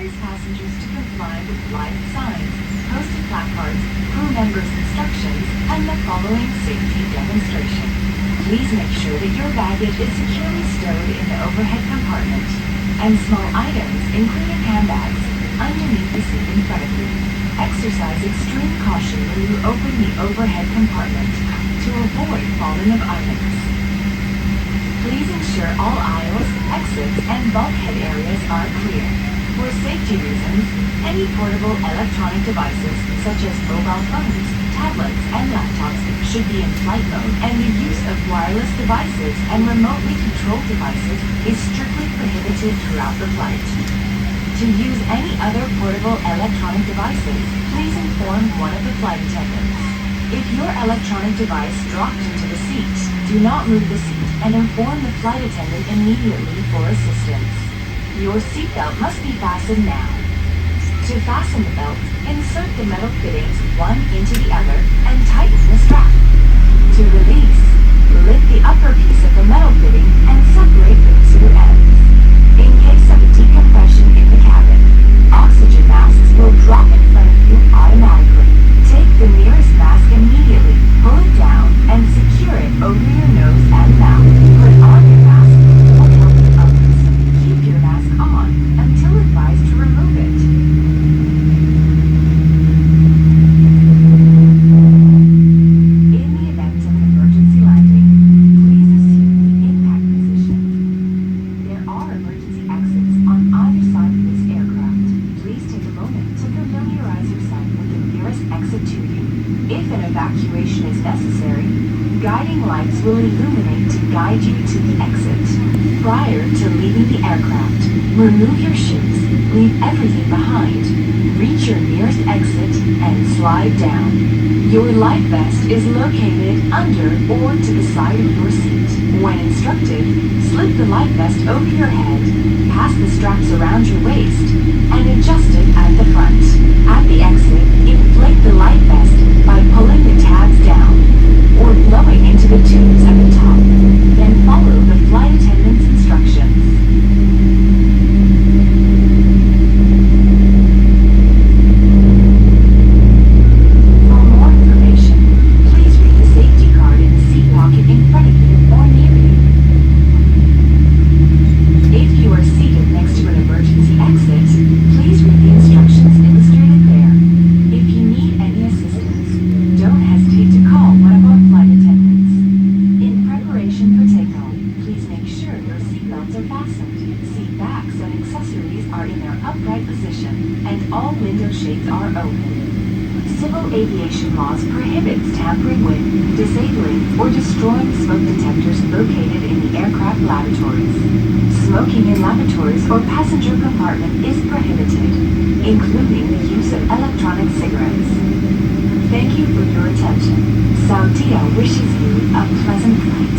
requires passengers to comply with flight signs, posted placards, crew members' instructions, and the following safety demonstration. Please make sure that your baggage is securely stowed in the overhead compartment, and small items, including handbags, underneath the seat in front of you. Exercise extreme caution when you open the overhead compartment to avoid falling of items. Please ensure all aisles, exits, and bulkhead areas are clear. For safety reasons, any portable electronic devices such as mobile phones, tablets, and laptops should be in flight mode, and the use of wireless devices and remotely controlled devices is strictly prohibited throughout the flight. To use any other portable electronic devices, please inform one of the flight attendants. If your electronic device dropped into the seat, do not move the seat and inform the flight attendant immediately for assistance. Your seatbelt must be fastened now. To fasten the belt, insert the metal fittings one into the other and tighten the strap. To release, lift the upper piece of the metal fitting and separate the two ends. In case of a decompression in the cabin, oxygen masks will drop in front of you automatically. Take the nearest mask immediately, pull it down, and secure it over your nose and mouth. Put on your mask or help with others. Keep your mask on until advised to remove it. In the event of an emergency landing, please assume the impact position. There are emergency exits on either side of this aircraft. Please take a moment to familiarize yourself with the nearest exit to you. If an evacuation is necessary, guiding lights will illuminate to guide you to the exit. Prior to leaving the aircraft, remove your shoes, leave everything behind, reach your nearest exit, and slide down. Your life vest is located under or to the side of your seat. When instructed, slip the life vest over your head, pass the straps around your waist, and adjust it at the front. At the exit, inflate the life vest by pulling the tabs down or blowing into the tubes at the top. Then follow the flight attendant's instructions. For more information, please read the safety card in the seat pocket in front of you or near you. If you are seated next to an emergency exit, please read the instructions illustrated there. If you need any assistance, don't hesitate to call one of our flight attendants. In preparation for takeoff, please make sure your seatbelts are fastened, seat backs and accessories are in their upright position, and all window shades are open. Civil aviation laws prohibits tampering with, disabling, or destroying smoke detectors located in the aircraft lavatories. Smoking in lavatories or passenger compartment is prohibited, including the use of electronic cigarettes. Thank you for your attention. Saudia wishes you a pleasant flight.